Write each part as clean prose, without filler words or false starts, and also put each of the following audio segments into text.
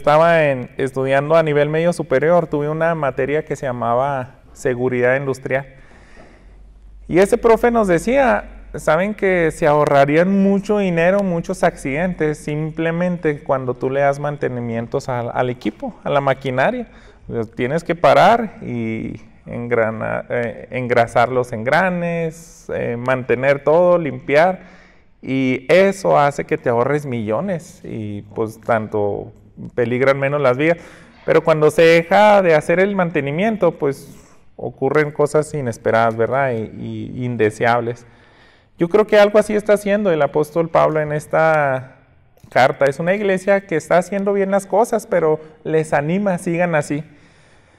Estaba estudiando a nivel medio superior, tuve una materia que se llamaba seguridad industrial. Y ese profe nos decía, saben que se ahorrarían mucho dinero, muchos accidentes, simplemente cuando tú le das mantenimientos al equipo, a la maquinaria. Pues tienes que parar y engrasar los engranes, mantener todo, limpiar. Y eso hace que te ahorres millones y pues tanto peligran menos las vías. Pero cuando se deja de hacer el mantenimiento, pues ocurren cosas inesperadas, ¿verdad? Y indeseables. Yo creo que algo así está haciendo el apóstol Pablo en esta carta. Es una iglesia que está haciendo bien las cosas, pero les anima, sigan así.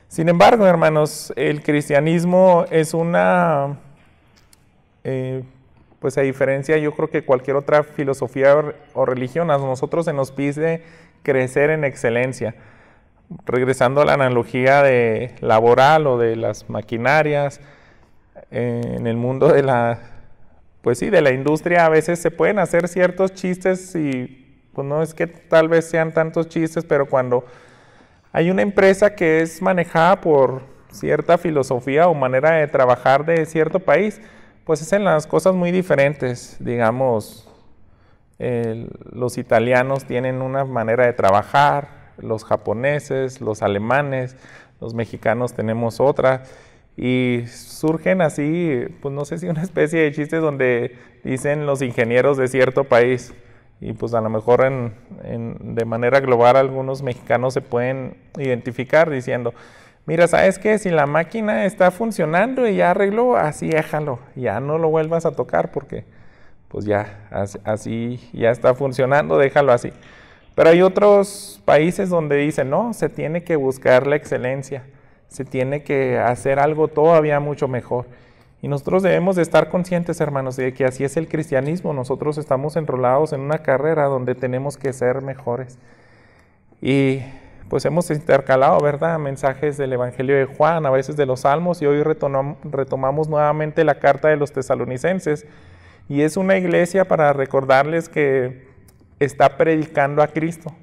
Sin embargo, hermanos, el cristianismo es una... pues a diferencia, yo creo que cualquier otra filosofía o religión, a nosotros se nos pide crecer en excelencia. Regresando a la analogía de laboral o de las maquinarias, en el mundo de la, pues sí, de la industria, a veces se pueden hacer ciertos chistes y pues no es que tal vez sean tantos chistes, pero cuando hay una empresa que es manejada por cierta filosofía o manera de trabajar de cierto país, pues hacen las cosas muy diferentes. Digamos, los italianos tienen una manera de trabajar, los japoneses, los alemanes, los mexicanos tenemos otra, y surgen así, pues no sé si una especie de chistes donde dicen los ingenieros de cierto país, y pues a lo mejor de manera global algunos mexicanos se pueden identificar diciendo, mira, ¿sabes qué? Si la máquina está funcionando y ya arregló, así déjalo, ya no lo vuelvas a tocar porque pues ya, así ya está funcionando, déjalo así. Pero hay otros países donde dicen, no, se tiene que buscar la excelencia, se tiene que hacer algo todavía mucho mejor. Y nosotros debemos de estar conscientes, hermanos, de que así es el cristianismo. Nosotros estamos enrolados en una carrera donde tenemos que ser mejores. Y pues hemos intercalado, ¿verdad?, mensajes del Evangelio de Juan, a veces de los Salmos, y hoy retomamos nuevamente la carta de los Tesalonicenses. Y es una iglesia para recordarles que está predicando a Cristo,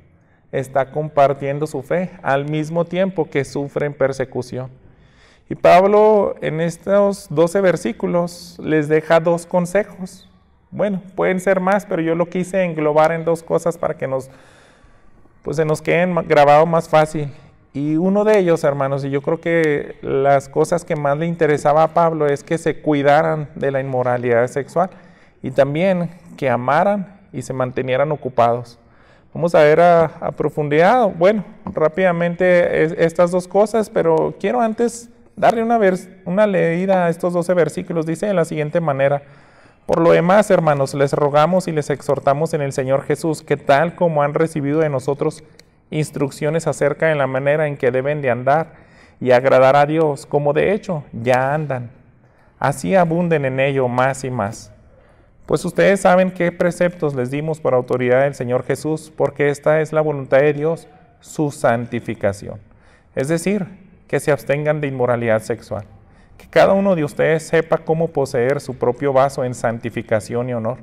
está compartiendo su fe, al mismo tiempo que sufren persecución. Y Pablo en estos 12 versículos les deja dos consejos. Bueno, pueden ser más, pero yo lo quise englobar en dos cosas para que se nos queden grabados más fácil. Y uno de ellos, hermanos, y yo creo que las cosas que más le interesaba a Pablo es que se cuidaran de la inmoralidad sexual y también que amaran y se mantenieran ocupados. Vamos a ver a profundidad, bueno, rápidamente estas dos cosas, pero quiero antes darle una leída a estos 12 versículos. Dice de la siguiente manera: por lo demás, hermanos, les rogamos y les exhortamos en el Señor Jesús, que tal como han recibido de nosotros instrucciones acerca de la manera en que deben de andar y agradar a Dios, como de hecho ya andan, así abunden en ello más y más. Pues ustedes saben qué preceptos les dimos por autoridad del Señor Jesús, porque esta es la voluntad de Dios, su santificación. Es decir, que se abstengan de inmoralidad sexual. Que cada uno de ustedes sepa cómo poseer su propio vaso en santificación y honor,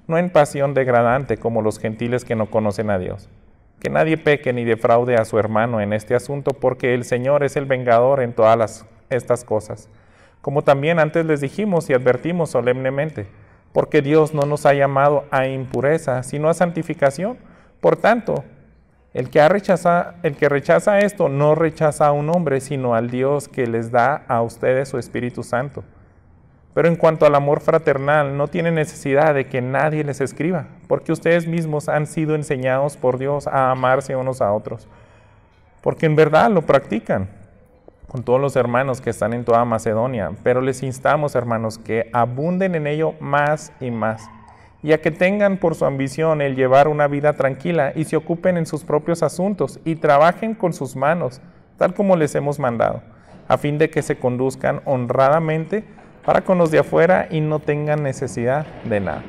no en pasión degradante como los gentiles que no conocen a Dios. Que nadie peque ni defraude a su hermano en este asunto, porque el Señor es el vengador en todas estas cosas. Como también antes les dijimos y advertimos solemnemente, porque Dios no nos ha llamado a impureza, sino a santificación. Por tanto, el que rechaza esto no rechaza a un hombre, sino al Dios que les da a ustedes su Espíritu Santo. Pero en cuanto al amor fraternal, no tienen necesidad de que nadie les escriba, porque ustedes mismos han sido enseñados por Dios a amarse unos a otros, porque en verdad lo practican con todos los hermanos que están en toda Macedonia. Pero les instamos, hermanos, que abunden en ello más y más, y a que tengan por su ambición el llevar una vida tranquila y se ocupen en sus propios asuntos y trabajen con sus manos, tal como les hemos mandado, a fin de que se conduzcan honradamente para con los de afuera y no tengan necesidad de nada.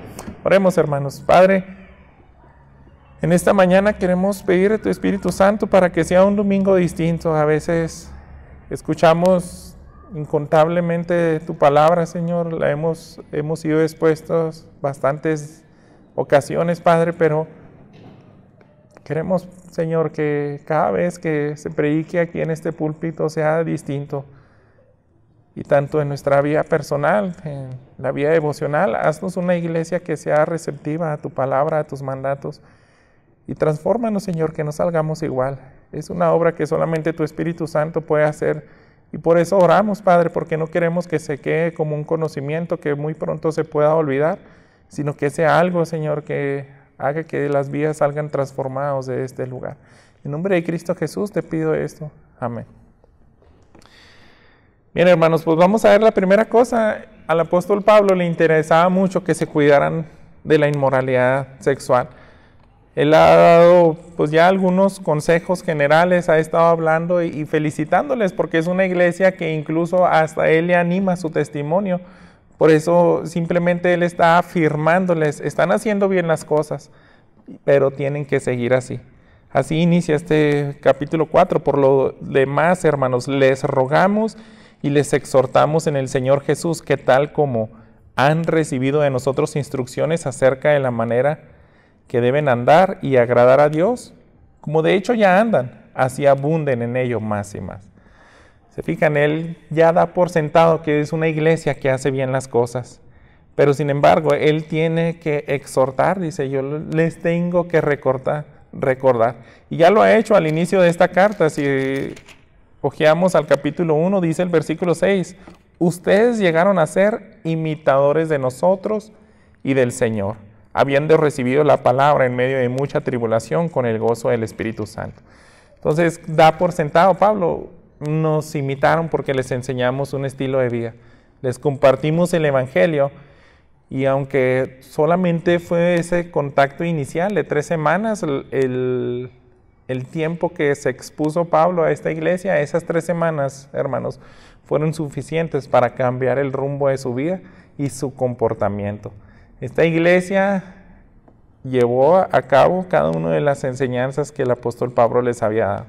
Oremos, hermanos. Padre, en esta mañana queremos pedir a tu Espíritu Santo para que sea un domingo distinto. A veces escuchamos incontablemente tu palabra, Señor, hemos sido expuestos bastantes ocasiones, Padre, pero Queremos, Señor, que cada vez que se predique aquí en este púlpito sea distinto. Y tanto en nuestra vida personal, en la vida devocional, haznos una iglesia que sea receptiva a tu palabra, a tus mandatos. Y transfórmanos, Señor, que no salgamos igual. Es una obra que solamente tu Espíritu Santo puede hacer. Y por eso oramos, Padre, porque no queremos que se quede como un conocimiento que muy pronto se pueda olvidar, sino que sea algo, Señor, que haga que las vidas salgan transformadas de este lugar. En nombre de Cristo Jesús te pido esto. Amén. Bien, hermanos, pues vamos a ver la primera cosa. Al apóstol Pablo le interesaba mucho que se cuidaran de la inmoralidad sexual. Él ha dado pues ya algunos consejos generales, ha estado hablando y felicitándoles porque es una iglesia que incluso hasta él le anima su testimonio. Por eso simplemente él está afirmándoles, están haciendo bien las cosas, pero tienen que seguir así. Así inicia este capítulo 4. Por lo demás, hermanos, les rogamos y les exhortamos en el Señor Jesús que tal como han recibido de nosotros instrucciones acerca de la manera que deben andar y agradar a Dios, como de hecho ya andan, así abunden en ello más y más. Se fijan, él ya da por sentado que es una iglesia que hace bien las cosas, pero sin embargo, él tiene que exhortar, dice, yo les tengo que recordar, y ya lo ha hecho al inicio de esta carta. Si ojeamos al capítulo 1, dice el versículo 6, ustedes llegaron a ser imitadores de nosotros y del Señor, habiendo recibido la palabra en medio de mucha tribulación con el gozo del Espíritu Santo. Entonces, da por sentado Pablo, nos imitaron porque les enseñamos un estilo de vida, les compartimos el Evangelio, y aunque solamente fue ese contacto inicial de 3 semanas, el tiempo que se expuso Pablo a esta iglesia, esas 3 semanas, hermanos, fueron suficientes para cambiar el rumbo de su vida y su comportamiento. Esta iglesia llevó a cabo cada una de las enseñanzas que el apóstol Pablo les había dado.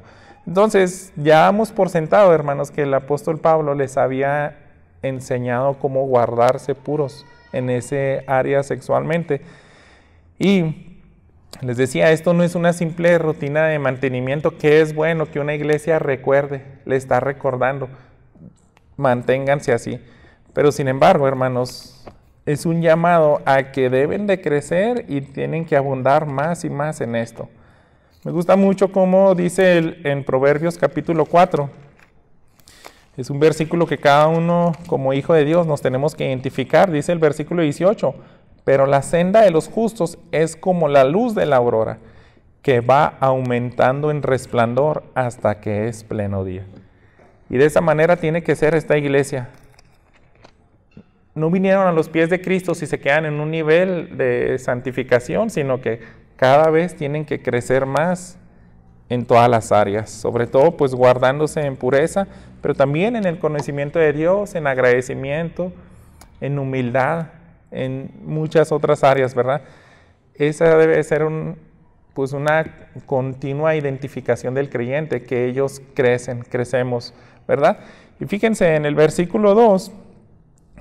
Entonces, ya damos por sentado, hermanos, que el apóstol Pablo les había enseñado cómo guardarse puros en ese área sexualmente. Y les decía, esto no es una simple rutina de mantenimiento, que es bueno que una iglesia recuerde, le está recordando, manténganse así. Pero sin embargo, hermanos, es un llamado a que deben de crecer y tienen que abundar más y más en esto. Me gusta mucho cómo dice en Proverbios capítulo 4. Es un versículo que cada uno como hijo de Dios nos tenemos que identificar. Dice el versículo 18, pero la senda de los justos es como la luz de la aurora, que va aumentando en resplandor hasta que es pleno día. Y de esa manera tiene que ser esta iglesia. No vinieron a los pies de Cristo si se quedan en un nivel de santificación, sino que cada vez tienen que crecer más en todas las áreas, sobre todo pues guardándose en pureza, pero también en el conocimiento de Dios, en agradecimiento, en humildad, en muchas otras áreas, ¿verdad? Esa debe ser una continua identificación del creyente, que ellos crecemos, ¿verdad? Y fíjense en el versículo 2,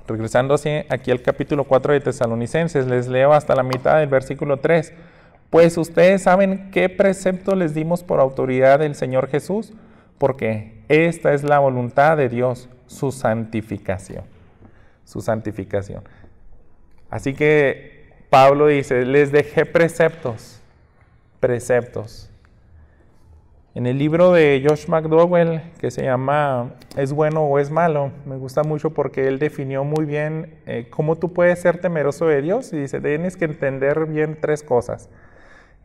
regresando aquí al capítulo 4 de Tesalonicenses, les leo hasta la mitad del versículo 3. Pues ustedes saben qué precepto les dimos por autoridad del Señor Jesús, porque esta es la voluntad de Dios, su santificación. Su santificación. Así que Pablo dice, les dejé preceptos. En el libro de Josh McDowell, que se llama ¿Es bueno o es malo?, me gusta mucho porque él definió muy bien cómo tú puedes ser temeroso de Dios, y dice, tienes que entender bien 3 cosas.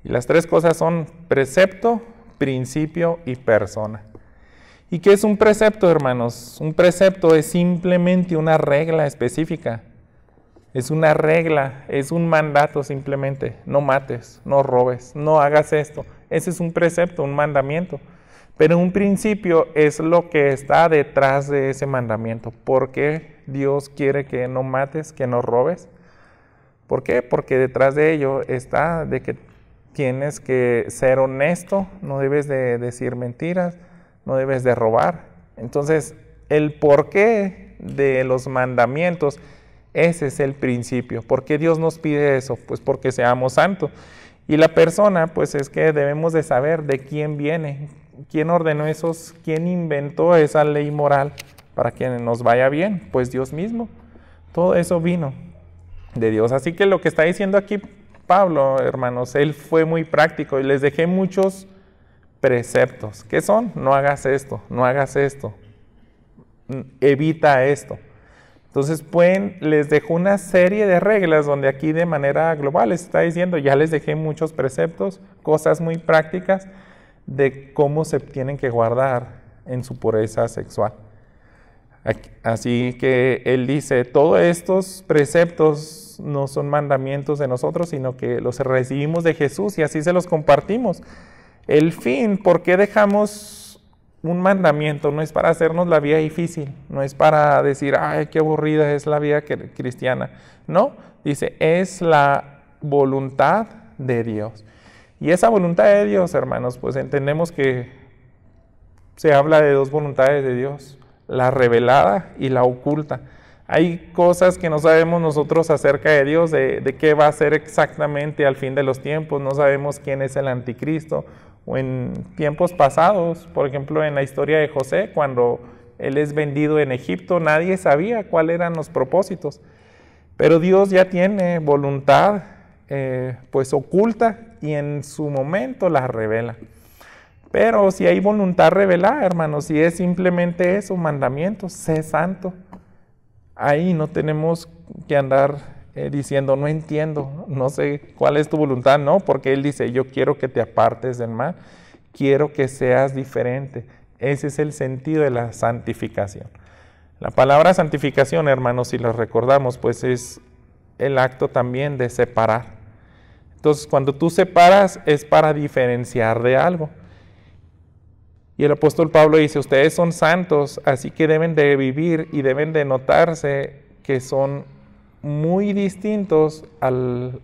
Y las 3 cosas son precepto, principio y persona. ¿Y qué es un precepto, hermanos? Un precepto es simplemente una regla específica. Es una regla, es un mandato simplemente. No mates, no robes, no hagas esto. Ese es un precepto, un mandamiento. Pero un principio es lo que está detrás de ese mandamiento. ¿Por qué Dios quiere que no mates, que no robes? ¿Por qué? Porque detrás de ello está de que tienes que ser honesto, no debes de decir mentiras, no debes de robar. Entonces, el porqué de los mandamientos, ese es el principio. ¿Por qué Dios nos pide eso? Pues porque seamos santos. Y la persona, pues es que debemos de saber de quién viene, quién ordenó esos, quién inventó esa ley moral para que nos vaya bien, pues Dios mismo. Todo eso vino de Dios. Así que lo que está diciendo aquí Pablo, hermanos, él fue muy práctico y les dejé muchos preceptos. ¿Qué son? No hagas esto, no hagas esto, evita esto. Entonces les dejó una serie de reglas donde aquí de manera global les está diciendo, ya les dejé muchos preceptos, cosas muy prácticas de cómo se tienen que guardar en su pureza sexual. Así que él dice, todos estos preceptos no son mandamientos de nosotros, sino que los recibimos de Jesús y así se los compartimos. El fin, ¿por qué dejamos un mandamiento? No es para hacernos la vida difícil, no es para decir, ay, qué aburrida es la vida cristiana. No, dice, es la voluntad de Dios. Y esa voluntad de Dios, hermanos, pues entendemos que se habla de dos voluntades de Dios, la revelada y la oculta. Hay cosas que no sabemos nosotros acerca de Dios, de qué va a ser exactamente al fin de los tiempos. No sabemos quién es el anticristo. O en tiempos pasados, por ejemplo, en la historia de José, cuando él es vendido en Egipto, nadie sabía cuáles eran los propósitos. Pero Dios ya tiene voluntad, pues oculta, y en su momento la revela. Pero si hay voluntad revelada, hermanos, si es simplemente eso, mandamientos, sé santo, ahí no tenemos que andar diciendo, no entiendo, no sé cuál es tu voluntad, no, porque Él dice, yo quiero que te apartes del mal, quiero que seas diferente. Ese es el sentido de la santificación. La palabra santificación, hermanos, si lo recordamos, pues es el acto también de separar. Entonces, cuando tú separas es para diferenciar de algo. Y el apóstol Pablo dice, ustedes son santos, así que deben de vivir y deben de notarse que son muy distintos al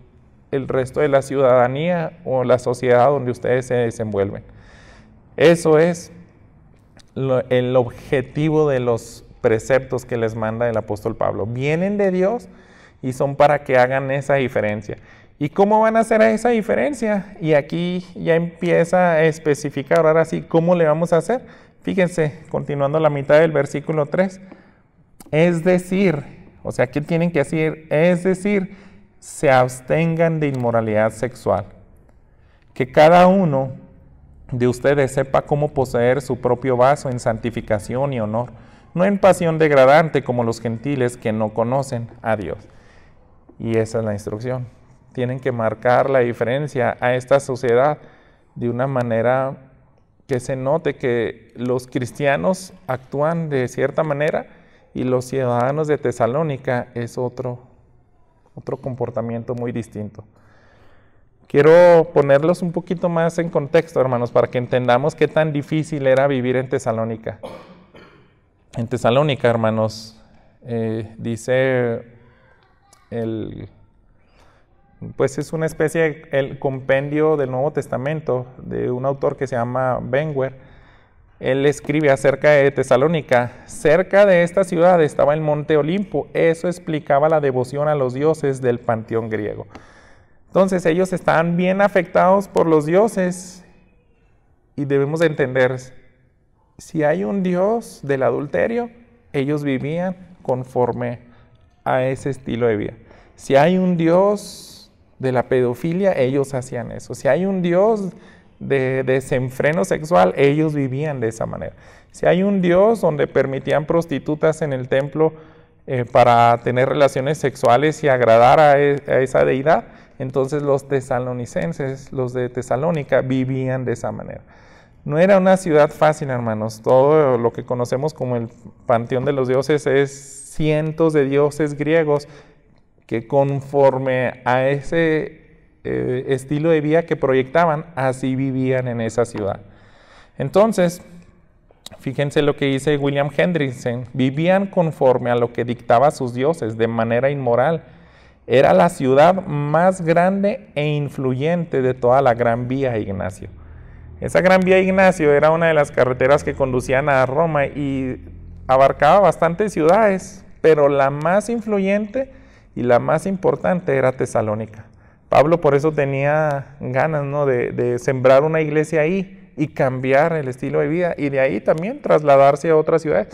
resto de la ciudadanía o la sociedad donde ustedes se desenvuelven. Eso es el objetivo de los preceptos que les manda el apóstol Pablo. Vienen de Dios y son para que hagan esa diferencia. ¿Y cómo van a hacer esa diferencia? Y aquí ya empieza a especificar, ahora sí, ¿cómo le vamos a hacer? Fíjense, continuando la mitad del versículo 3. Es decir, o sea, ¿qué tienen que hacer? Es decir, se abstengan de inmoralidad sexual. Que cada uno de ustedes sepa cómo poseer su propio vaso en santificación y honor, no en pasión degradante como los gentiles que no conocen a Dios. Y esa es la instrucción. Tienen que marcar la diferencia a esta sociedad de una manera que se note que los cristianos actúan de cierta manera y los ciudadanos de Tesalónica es otro comportamiento muy distinto. Quiero ponerlos un poquito más en contexto, hermanos, para que entendamos qué tan difícil era vivir en Tesalónica. En Tesalónica, hermanos, dice pues es una especie el compendio del Nuevo Testamento de un autor que se llama Benguer. Él escribe acerca de Tesalónica. Cerca de esta ciudad estaba el monte Olimpo. Eso explicaba la devoción a los dioses del panteón griego. Entonces ellos estaban bien afectados por los dioses y debemos de entender, si hay un dios del adulterio, ellos vivían conforme a ese estilo de vida. Si hay un dios de la pedofilia, ellos hacían eso. Si hay un dios de desenfreno sexual, ellos vivían de esa manera. Si hay un dios donde permitían prostitutas en el templo para tener relaciones sexuales y agradar a esa deidad, entonces los tesalonicenses, los de Tesalónica, vivían de esa manera. No era una ciudad fácil, hermanos. Todo lo que conocemos como el panteón de los dioses es cientos de dioses griegos que conforme a ese estilo de vida que proyectaban, así vivían en esa ciudad. Entonces, fíjense lo que dice William Hendrickson, vivían conforme a lo que dictaba sus dioses, de manera inmoral. Era la ciudad más grande e influyente de toda la Gran Vía Ignacio. Esa Gran Vía Ignacio era una de las carreteras que conducían a Roma y abarcaba bastantes ciudades, pero la más influyente y la más importante era Tesalónica. Pablo por eso tenía ganas, ¿no?, de sembrar una iglesia ahí y cambiar el estilo de vida, y de ahí también trasladarse a otras ciudades.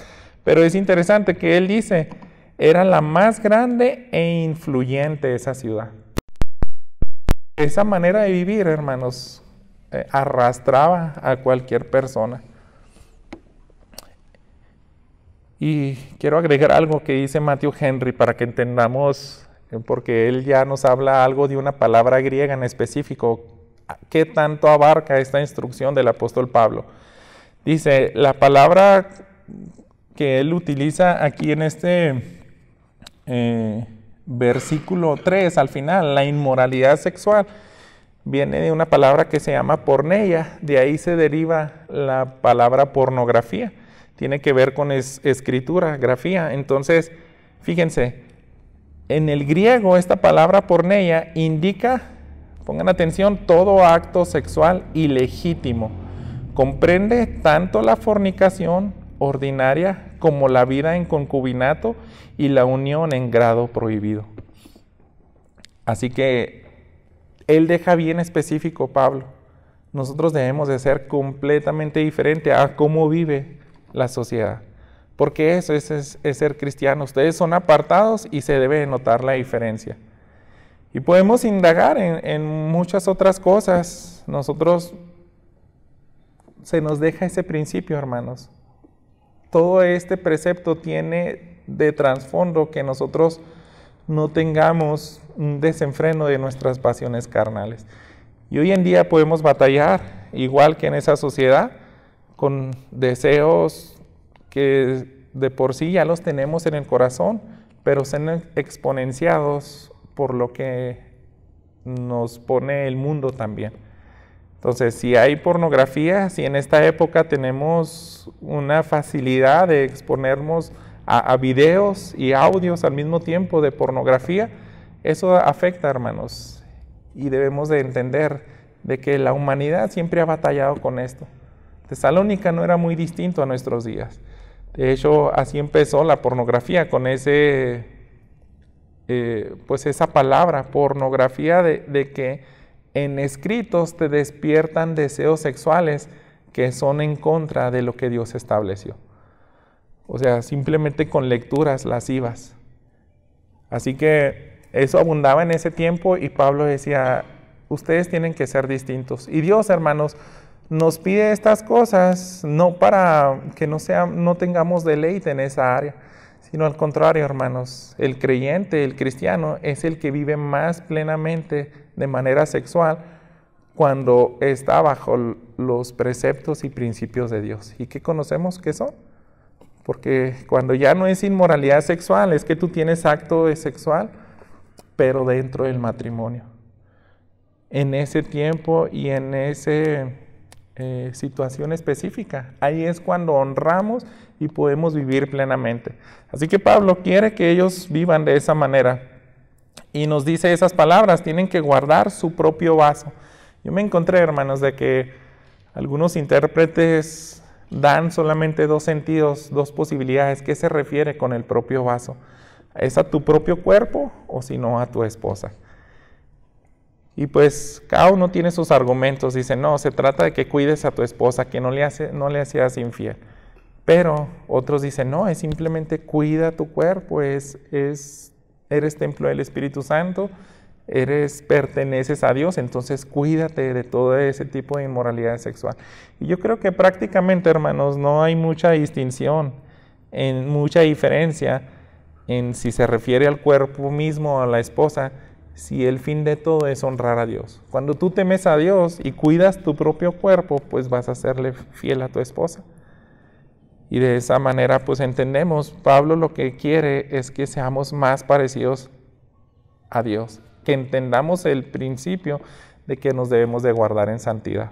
Pero es interesante que él dice, era la más grande e influyente esa ciudad. Esa manera de vivir, hermanos, arrastraba a cualquier persona. Y quiero agregar algo que dice Matthew Henry para que entendamos, porque él ya nos habla algo de una palabra griega en específico, qué tanto abarca esta instrucción del apóstol Pablo. Dice, la palabra que él utiliza aquí en este versículo 3, al final, la inmoralidad sexual, viene de una palabra que se llama porneia, de ahí se deriva la palabra pornografía. Tiene que ver con escritura, grafía. Entonces, fíjense, en el griego esta palabra porneia indica, pongan atención, todo acto sexual ilegítimo. Comprende tanto la fornicación ordinaria como la vida en concubinato y la unión en grado prohibido. Así que él deja bien específico, Pablo, nosotros debemos de ser completamente diferente a cómo vive la sociedad, porque eso es ser cristiano. Ustedes son apartados y se debe notar la diferencia. Y podemos indagar en muchas otras cosas. Nosotros se nos deja ese principio, hermanos. Todo este precepto tiene de trasfondo que nosotros no tengamos un desenfreno de nuestras pasiones carnales. Y hoy en día podemos batallar, igual que en esa sociedad, con deseos que de por sí ya los tenemos en el corazón, pero son exponenciados por lo que nos pone el mundo también. Entonces, si hay pornografía, si en esta época tenemos una facilidad de exponernos a videos y audios al mismo tiempo de pornografía, eso afecta, hermanos, y debemos de entender de que la humanidad siempre ha batallado con esto. Tesalónica no era muy distinto a nuestros días. De hecho, así empezó la pornografía, con pues esa palabra, pornografía, de que en escritos te despiertan deseos sexuales que son en contra de lo que Dios estableció. O sea, simplemente con lecturas lascivas. Así que eso abundaba en ese tiempo y Pablo decía, ustedes tienen que ser distintos. Y Dios, hermanos, nos pide estas cosas no para que no tengamos deleite en esa área, sino al contrario, hermanos, el creyente, el cristiano, es el que vive más plenamente de manera sexual cuando está bajo los preceptos y principios de Dios. ¿Y qué conocemos que son? Porque cuando ya no es inmoralidad sexual, es que tú tienes acto sexual, pero dentro del matrimonio. En ese tiempo y en esa situación específica, ahí es cuando honramos y podemos vivir plenamente. Así que Pablo quiere que ellos vivan de esa manera y nos dice esas palabras, tienen que guardar su propio vaso. Yo me encontré, hermanos, de que algunos intérpretes dan solamente dos sentidos, dos posibilidades. ¿Qué se refiere con el propio vaso? ¿Es a tu propio cuerpo o si no a tu esposa? Y pues cada uno tiene sus argumentos. Dice, no, se trata de que cuides a tu esposa, que no le seas infiel. Pero otros dicen, no, es simplemente cuida tu cuerpo, eres templo del Espíritu Santo, perteneces a Dios, entonces cuídate de todo ese tipo de inmoralidad sexual. Y yo creo que prácticamente, hermanos, no hay mucha distinción, mucha diferencia en si se refiere al cuerpo mismo o a la esposa, si el fin de todo es honrar a Dios. Cuando tú temes a Dios y cuidas tu propio cuerpo, pues vas a serle fiel a tu esposa. Y de esa manera, pues entendemos, Pablo lo que quiere es que seamos más parecidos a Dios, que entendamos el principio de que nos debemos de guardar en santidad.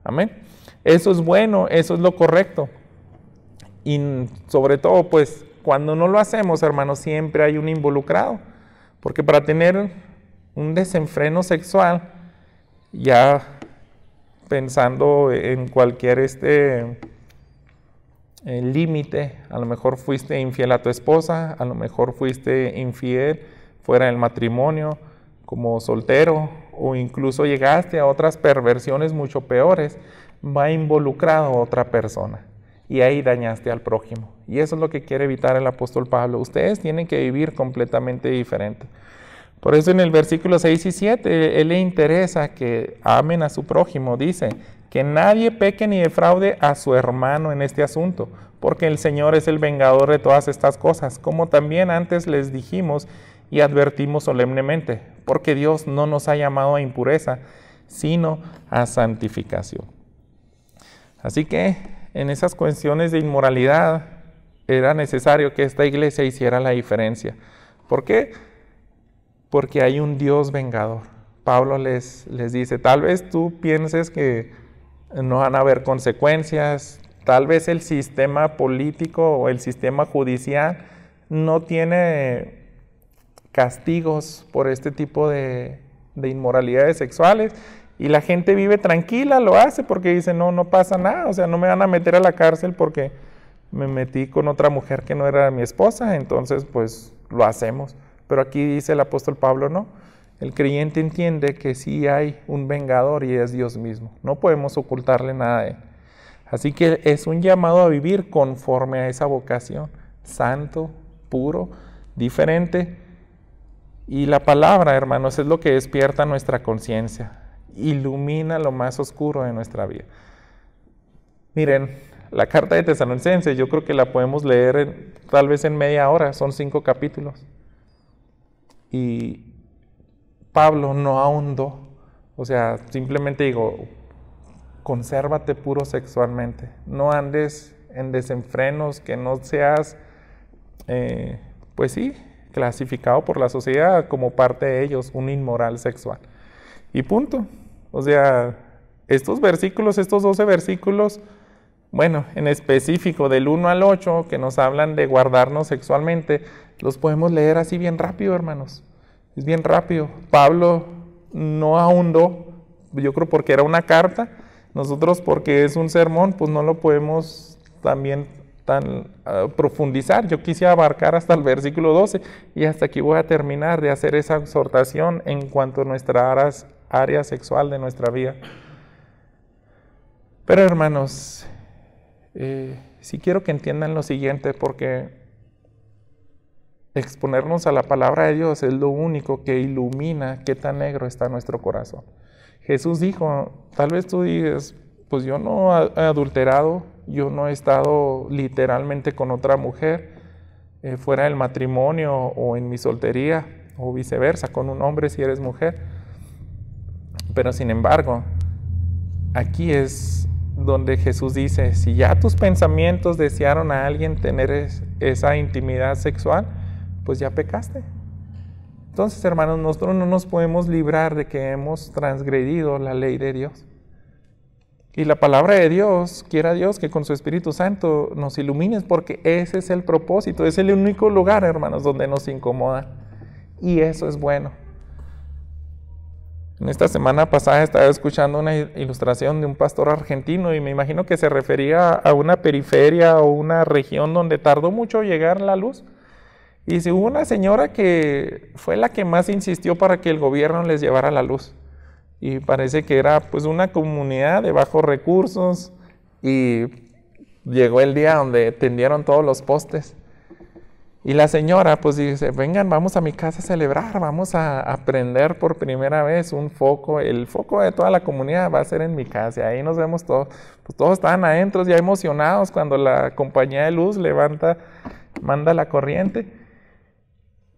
Amén. Eso es bueno, eso es lo correcto. Y sobre todo, pues, cuando no lo hacemos, hermanos, siempre hay un involucrado. Porque para tener un desenfreno sexual, ya pensando en cualquier límite, a lo mejor fuiste infiel a tu esposa, a lo mejor fuiste infiel fuera del matrimonio, como soltero o incluso llegaste a otras perversiones mucho peores, va involucrado a otra persona. Y ahí dañaste al prójimo. Y eso es lo que quiere evitar el apóstol Pablo. Ustedes tienen que vivir completamente diferente. Por eso en el versículo 6 y 7, él le interesa que amen a su prójimo. Dice, que nadie peque ni defraude a su hermano en este asunto, porque el Señor es el vengador de todas estas cosas, como también antes les dijimos y advertimos solemnemente, porque Dios no nos ha llamado a impureza, sino a santificación. Así que en esas cuestiones de inmoralidad era necesario que esta iglesia hiciera la diferencia. ¿Por qué? Porque hay un Dios vengador. Pablo les dice, tal vez tú pienses que no van a haber consecuencias, tal vez el sistema político o el sistema judicial no tiene castigos por este tipo de inmoralidades sexuales y la gente vive tranquila, lo hace porque dice, no pasa nada, o sea, no me van a meter a la cárcel porque me metí con otra mujer que no era mi esposa, entonces pues lo hacemos. Pero aquí dice el apóstol Pablo, no, el creyente entiende que sí hay un vengador y es Dios mismo, no podemos ocultarle nada de él. Así que es un llamado a vivir conforme a esa vocación, santo, puro, diferente. Y la palabra, hermanos, es lo que despierta nuestra conciencia, ilumina lo más oscuro de nuestra vida. Miren, la carta de Tesalonicenses, yo creo que la podemos leer tal vez en media hora, son 5 capítulos. Y Pablo no ahondó, o sea, simplemente digo, consérvate puro sexualmente, no andes en desenfrenos, que no seas, pues sí, clasificado por la sociedad como parte de ellos, un inmoral sexual. Y punto. O sea, estos versículos, estos 12 versículos, bueno, en específico del 1 al 8, que nos hablan de guardarnos sexualmente, los podemos leer así bien rápido, hermanos. Es bien rápido. Pablo no ahondó, yo creo porque era una carta. Nosotros porque es un sermón, pues no lo podemos también profundizar. Yo quise abarcar hasta el versículo 12 y hasta aquí voy a terminar de hacer esa exhortación en cuanto a nuestra área sexual de nuestra vida. Pero hermanos, sí quiero que entiendan lo siguiente, porque exponernos a la palabra de Dios es lo único que ilumina qué tan negro está nuestro corazón. Jesús dijo, tal vez tú digas, pues yo no he adulterado, yo no he estado literalmente con otra mujer fuera del matrimonio o en mi soltería o viceversa, con un hombre si eres mujer. Pero sin embargo, aquí es donde Jesús dice, si ya tus pensamientos desearon a alguien tener esa intimidad sexual, pues ya pecaste. Entonces, hermanos, nosotros no nos podemos librar de que hemos transgredido la ley de Dios. Y la palabra de Dios, quiera Dios que con su Espíritu Santo nos ilumines, porque ese es el propósito, es el único lugar, hermanos, donde nos incomoda. Y eso es bueno. En esta semana pasada estaba escuchando una ilustración de un pastor argentino y me imagino que se refería a una periferia o una región donde tardó mucho llegar la luz. Y si hubo una señora que fue la que más insistió para que el gobierno les llevara la luz. Y parece que era pues una comunidad de bajos recursos y llegó el día donde tendieron todos los postes. Y la señora pues dice, vengan, vamos a mi casa a celebrar, vamos a prender por primera vez un foco, el foco de toda la comunidad va a ser en mi casa, y ahí nos vemos todos. Pues todos estaban adentro ya emocionados cuando la compañía de luz manda la corriente.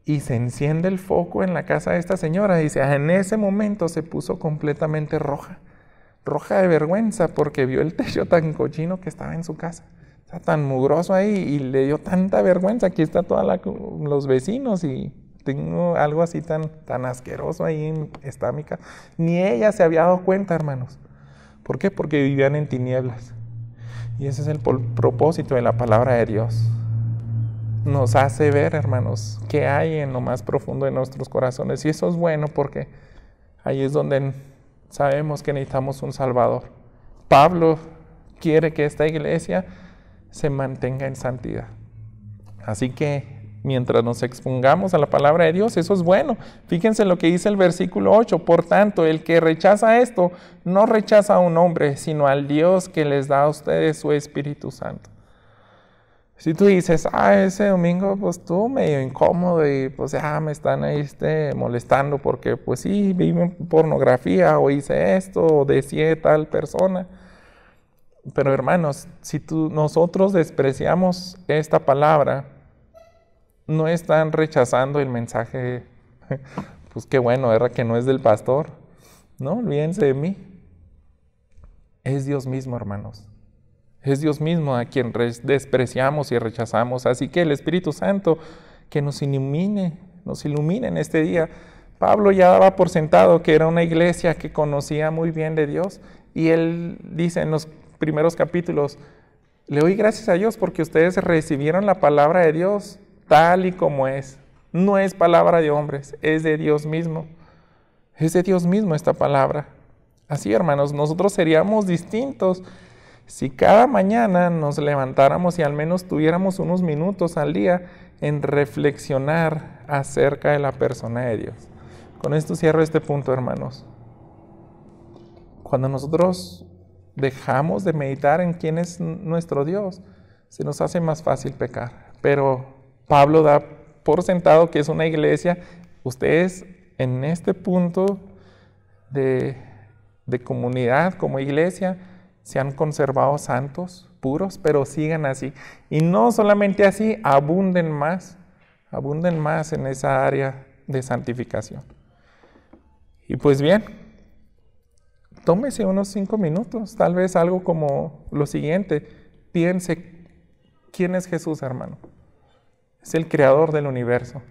Y se enciende el foco en la casa de esta señora. Dice, en ese momento se puso completamente roja de vergüenza porque vio el techo tan cochino que estaba en su casa. Está tan mugroso ahí y le dio tanta vergüenza. Aquí está los vecinos y tengo algo así tan asqueroso ahí, está mi casa. Ni ella se había dado cuenta, hermanos. ¿Por qué? Porque vivían en tinieblas. Y ese es el propósito de la palabra de Dios. Nos hace ver, hermanos, qué hay en lo más profundo de nuestros corazones. Y eso es bueno porque ahí es donde sabemos que necesitamos un Salvador. Pablo quiere que esta iglesia se mantenga en santidad. Así que mientras nos expongamos a la palabra de Dios, eso es bueno. Fíjense lo que dice el versículo 8, por tanto, el que rechaza esto, no rechaza a un hombre, sino al Dios que les da a ustedes su Espíritu Santo. Si tú dices, ese domingo pues estuvo medio incómodo y pues ya me están ahí molestando porque pues sí, vi pornografía o hice esto o decía tal persona. Pero hermanos, si nosotros despreciamos esta palabra, no están rechazando el mensaje, pues qué bueno, ¿verdad? Que no es del pastor. No, olvídense de mí. Es Dios mismo, hermanos. Es Dios mismo a quien despreciamos y rechazamos. Así que el Espíritu Santo que nos ilumine en este día. Pablo ya daba por sentado que era una iglesia que conocía muy bien de Dios. Y él dice en los primeros capítulos, le doy gracias a Dios porque ustedes recibieron la palabra de Dios tal y como es. No es palabra de hombres, es de Dios mismo. Es de Dios mismo esta palabra. Así, hermanos, nosotros seríamos distintos si cada mañana nos levantáramos y al menos tuviéramos unos minutos al día en reflexionar acerca de la persona de Dios. Con esto cierro este punto, hermanos. Cuando nosotros dejamos de meditar en quién es nuestro Dios, se nos hace más fácil pecar. Pero Pablo da por sentado que es una iglesia. Ustedes en este punto de comunidad como iglesia se han conservado santos, puros, pero sigan así. Y no solamente así, abunden más en esa área de santificación. Y pues bien, tómese unos 5 minutos, tal vez algo como lo siguiente. Piense, ¿quién es Jesús, hermano? Es el creador del universo.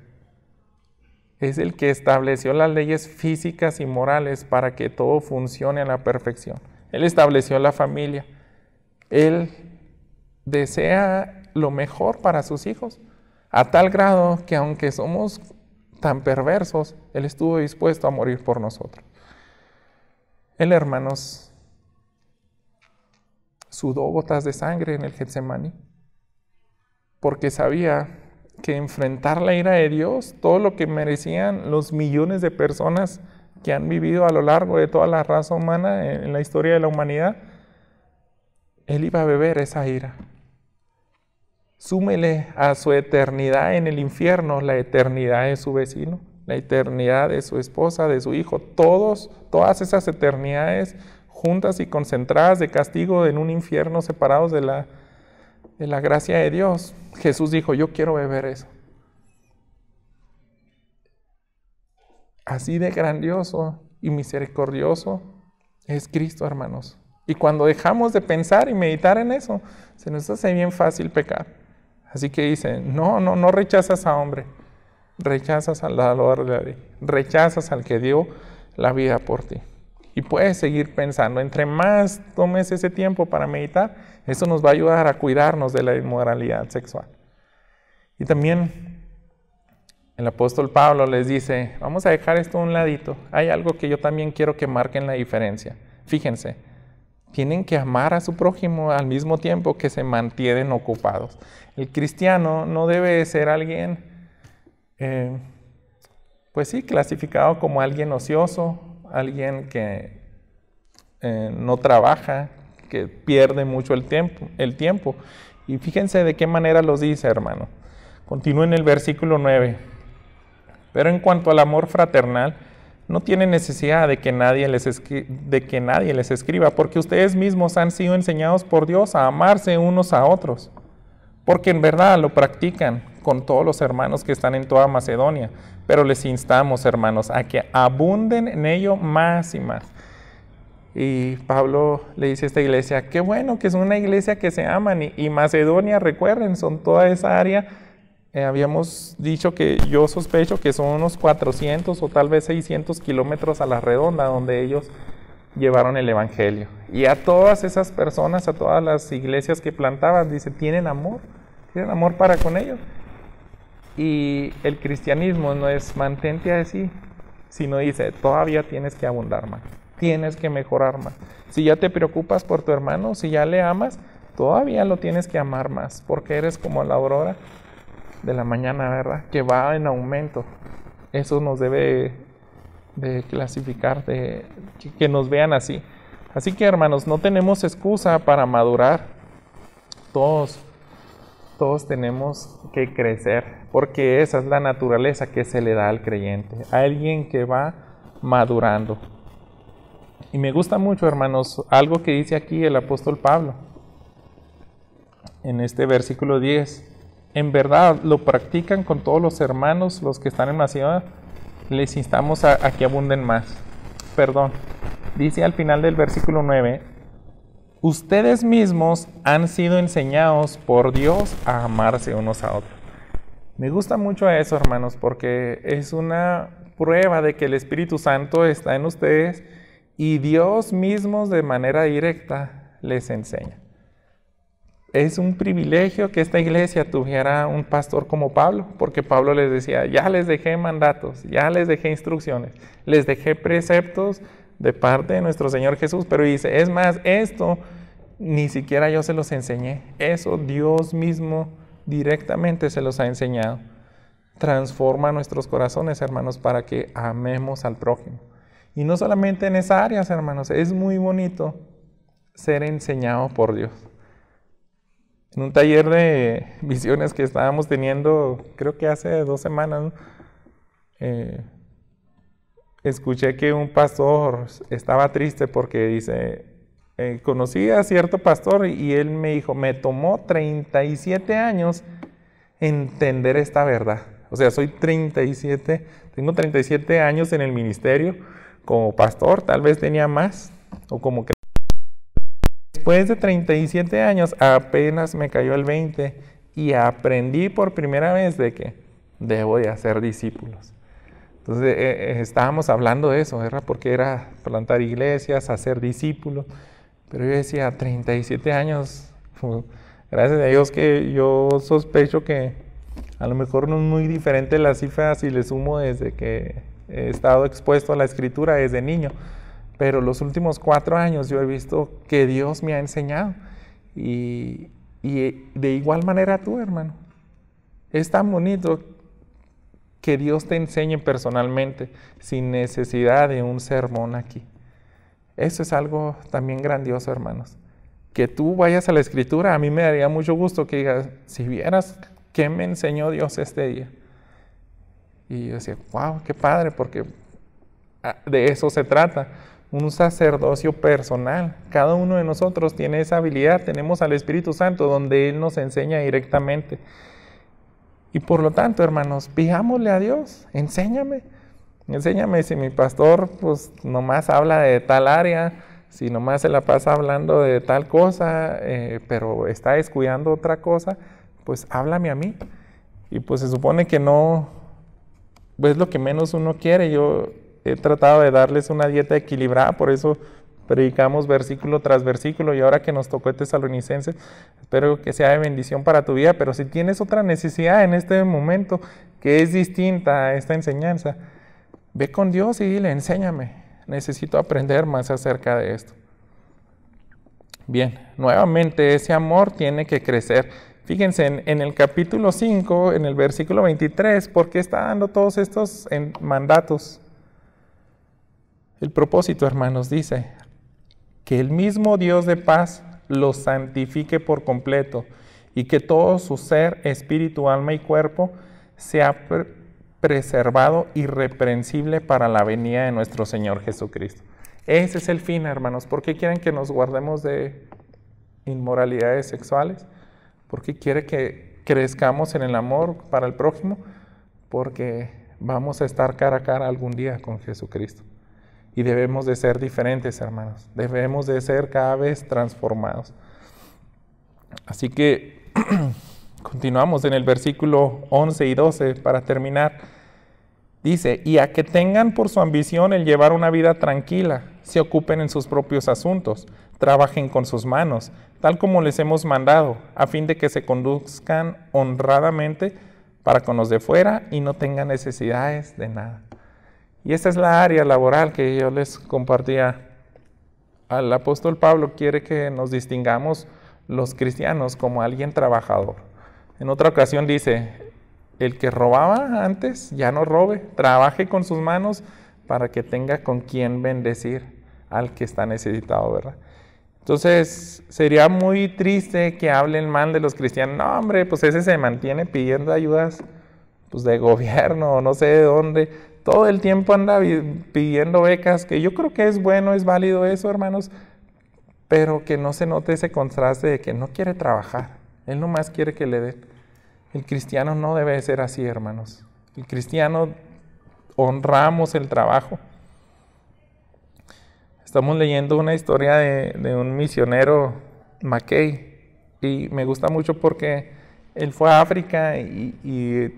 Es el que estableció las leyes físicas y morales para que todo funcione a la perfección. Él estableció la familia. Él desea lo mejor para sus hijos, a tal grado que aunque somos tan perversos, Él estuvo dispuesto a morir por nosotros. Él, hermanos, sudó gotas de sangre en el Getsemaní, porque sabía que enfrentar la ira de Dios, todo lo que merecían los millones de personas que han vivido a lo largo de toda la raza humana en la historia de la humanidad, Él iba a beber esa ira. Súmele a su eternidad en el infierno la eternidad de su vecino, la eternidad de su esposa, de su hijo, todas esas eternidades juntas y concentradas de castigo en un infierno separados de la gracia de Dios. Jesús dijo, yo quiero beber eso. Así de grandioso y misericordioso es Cristo, hermanos. Y cuando dejamos de pensar y meditar en eso, se nos hace bien fácil pecar. Así que dice, no rechazas a hombre, rechazas al dador de la ley, rechazas al que dio la vida por ti. Y puedes seguir pensando, entre más tomes ese tiempo para meditar, eso nos va a ayudar a cuidarnos de la inmoralidad sexual. Y también el apóstol Pablo les dice, vamos a dejar esto a un ladito. Hay algo que yo también quiero que marquen la diferencia. Fíjense, tienen que amar a su prójimo al mismo tiempo que se mantienen ocupados. El cristiano no debe ser alguien, pues sí, clasificado como alguien ocioso, alguien que no trabaja, que pierde mucho el tiempo. Y fíjense de qué manera los dice, hermano. Continúa en el versículo 9. Pero en cuanto al amor fraternal, no tienen necesidad de que nadie les escriba, porque ustedes mismos han sido enseñados por Dios a amarse unos a otros, porque en verdad lo practican con todos los hermanos que están en toda Macedonia. Pero les instamos, hermanos, a que abunden en ello más y más. Y Pablo le dice a esta iglesia, qué bueno que es una iglesia que se aman. Y Macedonia, recuerden, son toda esa área. Habíamos dicho que yo sospecho que son unos 400 o tal vez 600 kilómetros a la redonda donde ellos llevaron el evangelio. Y a todas esas personas, a todas las iglesias que plantaban, dice, tienen amor para con ellos. Y el cristianismo no es mantente así, sino dice, todavía tienes que abundar más, tienes que mejorar más. Si ya te preocupas por tu hermano, si ya le amas, todavía lo tienes que amar más, porque eres como la aurora de la mañana, ¿verdad? Que va en aumento. Eso nos debe de clasificar, que nos vean así. Así que, hermanos, no tenemos excusa para madurar. Todos tenemos que crecer, porque esa es la naturaleza que se le da al creyente, a alguien que va madurando. Y me gusta mucho, hermanos, algo que dice aquí el apóstol Pablo, en este versículo 10. En verdad lo practican con todos los hermanos, los que están en Macedonia, les instamos a que abunden más. Dice al final del versículo 9, ustedes mismos han sido enseñados por Dios a amarse unos a otros. Me gusta mucho eso, hermanos, porque es una prueba de que el Espíritu Santo está en ustedes y Dios mismo de manera directa les enseña. Es un privilegio que esta iglesia tuviera un pastor como Pablo, porque Pablo les decía, ya les dejé mandatos, ya les dejé instrucciones, les dejé preceptos de parte de nuestro Señor Jesús, pero dice, es más, esto ni siquiera yo se los enseñé, eso Dios mismo directamente se los ha enseñado. Transforma nuestros corazones, hermanos, para que amemos al prójimo. Y no solamente en esas áreas, hermanos, es muy bonito ser enseñado por Dios. En un taller de visiones que estábamos teniendo, creo que hace 2 semanas, escuché que un pastor estaba triste porque dice, conocí a cierto pastor y él me dijo, me tomó 37 años entender esta verdad. O sea, tengo 37 años en el ministerio como pastor, tal vez tenía más, o como que después de 37 años apenas me cayó el 20 y aprendí por primera vez de que debo de hacer discípulos. Entonces estábamos hablando de eso, ¿verdad? Porque era plantar iglesias, hacer discípulos. Pero yo decía, 37 años, gracias a Dios que yo sospecho que a lo mejor no es muy diferente la cifra si le sumo desde que he estado expuesto a la escritura desde niño. Pero los últimos 4 años yo he visto que Dios me ha enseñado. Y de igual manera tú, hermano. Es tan bonito que Dios te enseñe personalmente, sin necesidad de un sermón aquí. Eso es algo también grandioso, hermanos. Que tú vayas a la Escritura, a mí me daría mucho gusto que digas, si vieras qué me enseñó Dios este día. Y yo decía, wow, qué padre, porque de eso se trata. Un sacerdocio personal. Cada uno de nosotros tiene esa habilidad. Tenemos al Espíritu Santo donde Él nos enseña directamente. Y por lo tanto, hermanos, pidámosle a Dios, enséñame si mi pastor pues nomás habla de tal área, si nomás se la pasa hablando de tal cosa, pero está descuidando otra cosa, pues háblame a mí. Y pues se supone que no, pues es lo que menos uno quiere. Yo he tratado de darles una dieta equilibrada, por eso predicamos versículo tras versículo, y ahora que nos tocó Tesalonicenses, espero que sea de bendición para tu vida. Pero si tienes otra necesidad en este momento que es distinta a esta enseñanza, ve con Dios y dile, enséñame, necesito aprender más acerca de esto. Bien, nuevamente ese amor tiene que crecer. Fíjense, en el capítulo 5, en el versículo 23, ¿por qué está dando todos estos mandatos? El propósito, hermanos, dice que el mismo Dios de paz los santifique por completo y que todo su ser, espíritu, alma y cuerpo sea preservado irreprensible para la venida de nuestro Señor Jesucristo. Ese es el fin, hermanos. ¿Por qué quieren que nos guardemos de inmoralidades sexuales? ¿Por qué quiere que crezcamos en el amor para el prójimo? Porque vamos a estar cara a cara algún día con Jesucristo. Y debemos de ser diferentes, hermanos. Debemos de ser cada vez transformados. Así que continuamos en el versículo 11 y 12 para terminar. Dice, y a que tengan por su ambición el llevar una vida tranquila, se ocupen en sus propios asuntos, trabajen con sus manos, tal como les hemos mandado, a fin de que se conduzcan honradamente para con los de fuera y no tengan necesidades de nada. Y esta es la área laboral que yo les compartía. El apóstol Pablo quiere que nos distingamos los cristianos como alguien trabajador. En otra ocasión dice, el que robaba antes ya no robe, trabaje con sus manos para que tenga con quien bendecir al que está necesitado, ¿verdad? Entonces, sería muy triste que hablen mal de los cristianos. No, hombre, pues ese se mantiene pidiendo ayudas pues, de gobierno, no sé de dónde. Todo el tiempo anda pidiendo becas, que yo creo que es bueno, es válido eso, hermanos, pero que no se note ese contraste de que no quiere trabajar. Él nomás quiere que le den. El cristiano no debe ser así, hermanos. El cristiano honramos el trabajo. Estamos leyendo una historia de un misionero, Mackay, y me gusta mucho porque él fue a África y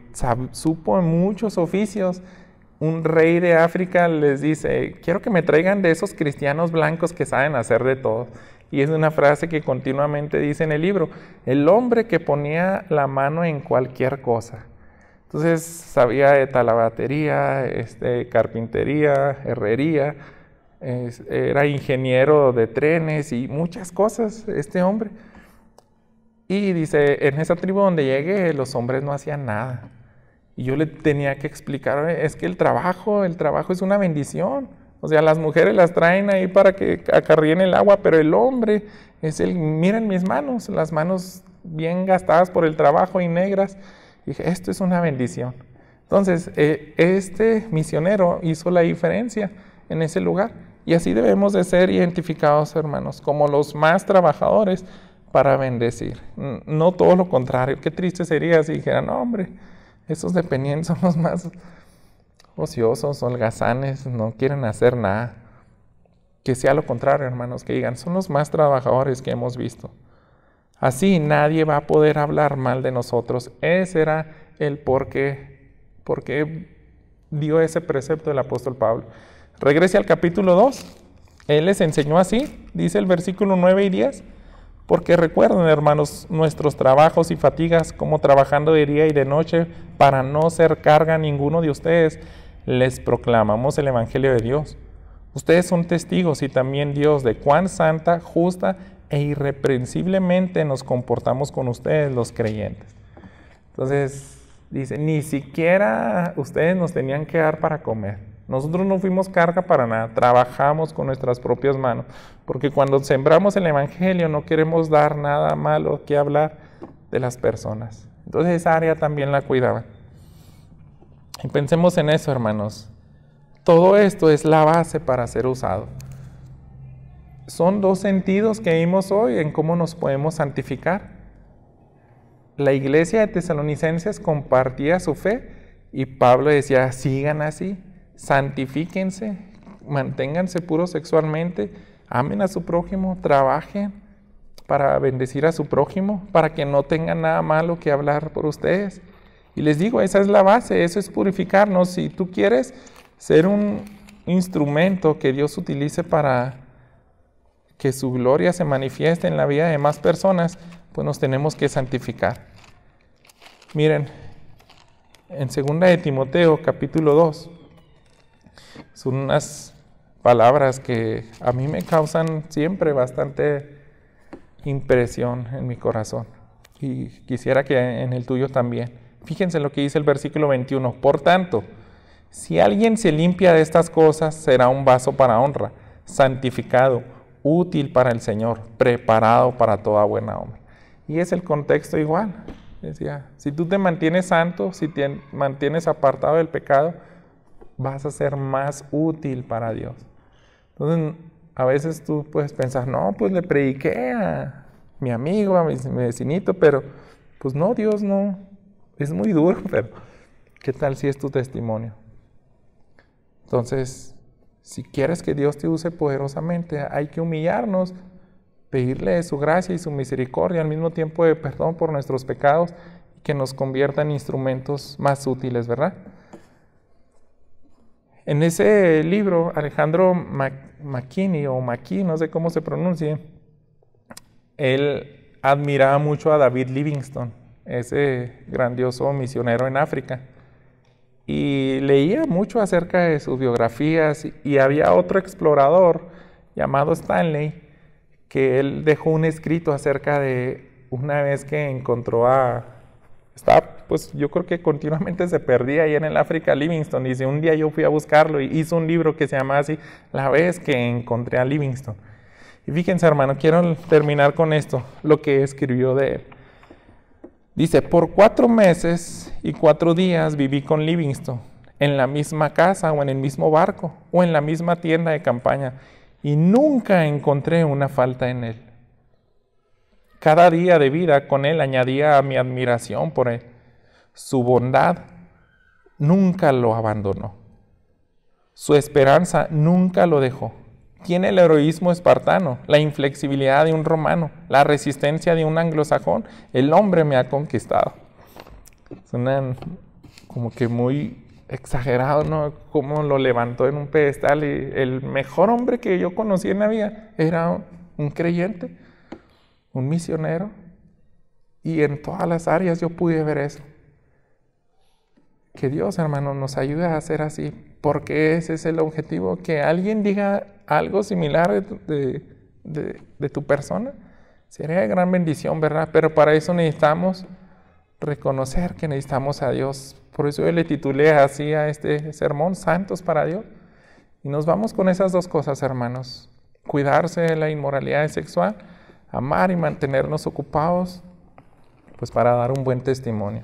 supo en muchos oficios. Un rey de África les dice, quiero que me traigan de esos cristianos blancos que saben hacer de todo. Y es una frase que continuamente dice en el libro, el hombre que ponía la mano en cualquier cosa. Entonces sabía de talabartería, carpintería, herrería, era ingeniero de trenes y muchas cosas este hombre. Y dice, en esa tribu donde llegué los hombres no hacían nada. Y yo le tenía que explicar, es que el trabajo es una bendición. O sea, las mujeres las traen ahí para que acarríen el agua, pero el hombre miren mis manos, las manos bien gastadas por el trabajo y negras. Y dije, esto es una bendición. Entonces, este misionero hizo la diferencia en ese lugar. Y así debemos de ser identificados, hermanos, como los más trabajadores para bendecir. No todo lo contrario. Qué triste sería si dijeran, no, hombre, esos dependientes son los más ociosos, holgazanes, no quieren hacer nada. Que sea lo contrario, hermanos, que digan, son los más trabajadores que hemos visto. Así nadie va a poder hablar mal de nosotros. Ese era el por qué dio ese precepto el apóstol Pablo. Regrese al capítulo 2. Él les enseñó así, dice el versículo 9 y 10. Porque recuerden, hermanos, nuestros trabajos y fatigas, como trabajando de día y de noche, para no ser carga a ninguno de ustedes, les proclamamos el Evangelio de Dios. Ustedes son testigos y también Dios de cuán santa, justa e irreprensiblemente nos comportamos con ustedes los creyentes. Entonces, dice, ni siquiera ustedes nos tenían que dar para comer. Nosotros no fuimos carga para nada, trabajamos con nuestras propias manos, porque cuando sembramos el Evangelio no queremos dar nada malo que hablar de las personas. Entonces esa área también la cuidaban. Y pensemos en eso, hermanos. Todo esto es la base para ser usado. Son dos sentidos que vimos hoy en cómo nos podemos santificar. La iglesia de Tesalonicenses compartía su fe y Pablo decía, sigan así. Santifíquense, manténganse puros sexualmente, amen a su prójimo, trabajen para bendecir a su prójimo, para que no tengan nada malo que hablar por ustedes. Y les digo, esa es la base, eso es purificarnos. Si tú quieres ser un instrumento que Dios utilice para que su gloria se manifieste en la vida de más personas, pues nos tenemos que santificar. Miren, en 2 de Timoteo, capítulo 2, son unas palabras que a mí me causan siempre bastante impresión en mi corazón y quisiera que en el tuyo también. Fíjense lo que dice el versículo 21. Por tanto, si alguien se limpia de estas cosas, será un vaso para honra, santificado, útil para el Señor, preparado para toda buena obra. Y es el contexto igual. Decía, si tú te mantienes santo, si te mantienes apartado del pecado, vas a ser más útil para Dios. Entonces, a veces tú puedes pensar, no, pues le prediqué a mi amigo, a mi vecinito, pero pues no, Dios no, es muy duro, pero ¿qué tal si es tu testimonio? Entonces, si quieres que Dios te use poderosamente, hay que humillarnos, pedirle su gracia y su misericordia, al mismo tiempo de perdón por nuestros pecados, y que nos convierta en instrumentos más útiles, ¿verdad? En ese libro, Alejandro McKinney, o McKee, no sé cómo se pronuncie, él admiraba mucho a David Livingstone, ese grandioso misionero en África, y leía mucho acerca de sus biografías, y había otro explorador llamado Stanley, que él dejó un escrito acerca de una vez que encontró estaba pues yo creo que continuamente se perdía ahí en el África Livingstone. Dice, un día yo fui a buscarlo y hizo un libro que se llama así, La vez que encontré a Livingstone. Y fíjense, hermano, quiero terminar con esto, lo que escribió de él. Dice, por 4 meses y 4 días viví con Livingstone, en la misma casa o en el mismo barco o en la misma tienda de campaña, y nunca encontré una falta en él. Cada día de vida con él añadía a mi admiración por él. Su bondad nunca lo abandonó. Su esperanza nunca lo dejó. Tiene el heroísmo espartano, la inflexibilidad de un romano, la resistencia de un anglosajón. El hombre me ha conquistado. Suenan como que muy exagerado, ¿no? Cómo lo levantó en un pedestal. Y el mejor hombre que yo conocí en la vida era un creyente, un misionero. Y en todas las áreas yo pude ver eso. Que Dios, hermano, nos ayude a hacer así, porque ese es el objetivo, que alguien diga algo similar de tu persona. Sería de gran bendición, ¿verdad? Pero para eso necesitamos reconocer que necesitamos a Dios. Por eso yo le titulé así a este sermón, Santos para Dios. Y nos vamos con esas 2 cosas, hermanos. Cuidarse de la inmoralidad sexual, amar y mantenernos ocupados, pues para dar un buen testimonio.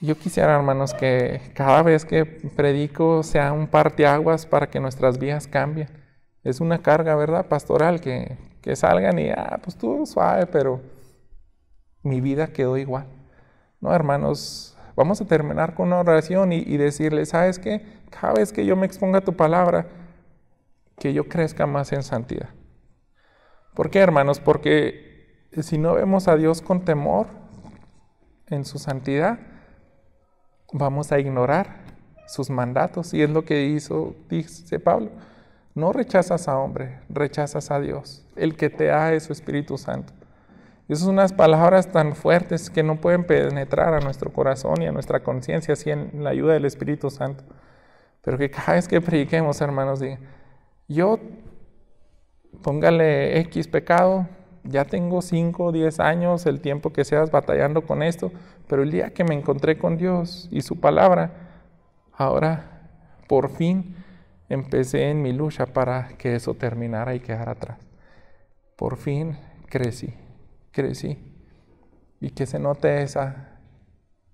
Yo quisiera, hermanos, que cada vez que predico sea un parteaguas para que nuestras vidas cambien. Es una carga, ¿verdad?, pastoral, que salgan y, pues tú suave, pero mi vida quedó igual. No, hermanos, vamos a terminar con una oración y decirle, ¿sabes qué? Cada vez que yo me exponga a tu palabra, que yo crezca más en santidad. ¿Por qué, hermanos? Porque si no vemos a Dios con temor en su santidad, vamos a ignorar sus mandatos. Y es lo que dice Pablo. No rechazas a hombre, rechazas a Dios. El que te da es su Espíritu Santo. Y esas son unas palabras tan fuertes que no pueden penetrar a nuestro corazón y a nuestra conciencia sin la ayuda del Espíritu Santo. Pero que cada vez que prediquemos, hermanos, digan, yo, póngale X pecado, ya tengo 5 o 10 años, el tiempo que seas batallando con esto, pero el día que me encontré con Dios y su palabra, ahora por fin empecé en mi lucha para que eso terminara y quedara atrás. Por fin crecí. Y que se note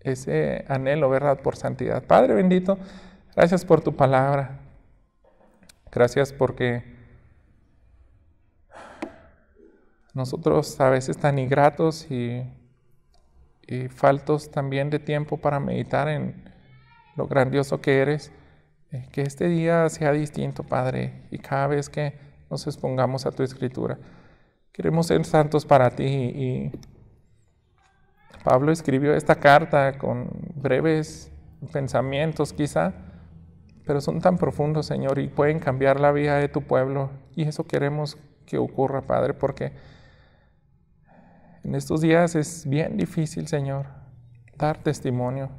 ese anhelo, ¿verdad?, por santidad. Padre bendito, gracias por tu palabra. Gracias porque nosotros a veces tan ingratos y faltos también de tiempo para meditar en lo grandioso que eres, que este día sea distinto, Padre, y cada vez que nos expongamos a tu Escritura. Queremos ser santos para ti. Y Pablo escribió esta carta con breves pensamientos quizá, pero son tan profundos, Señor, y pueden cambiar la vida de tu pueblo. Y eso queremos que ocurra, Padre, porque en estos días es bien difícil, Señor, dar testimonio.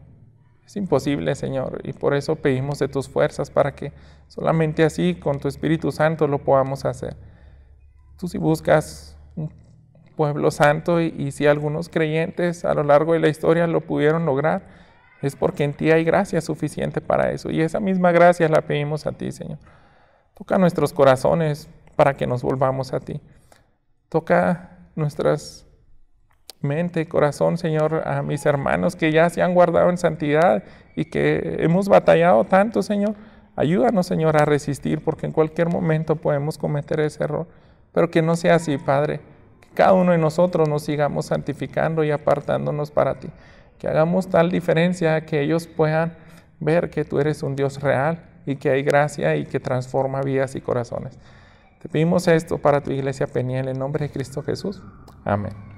Es imposible, Señor, y por eso pedimos de tus fuerzas para que solamente así, con tu Espíritu Santo, lo podamos hacer. Tú si buscas un pueblo santo y si algunos creyentes a lo largo de la historia lo pudieron lograr, es porque en ti hay gracia suficiente para eso. Y esa misma gracia la pedimos a ti, Señor. Toca nuestros corazones para que nos volvamos a ti. Toca nuestras mente y corazón, Señor, a mis hermanos que ya se han guardado en santidad y que hemos batallado tanto, Señor. Ayúdanos, Señor, a resistir, porque en cualquier momento podemos cometer ese error. Pero que no sea así, Padre. Que cada uno de nosotros nos sigamos santificando y apartándonos para ti. Que hagamos tal diferencia que ellos puedan ver que tú eres un Dios real y que hay gracia y que transforma vidas y corazones. Te pedimos esto para tu iglesia Peniel, en nombre de Cristo Jesús. Amén.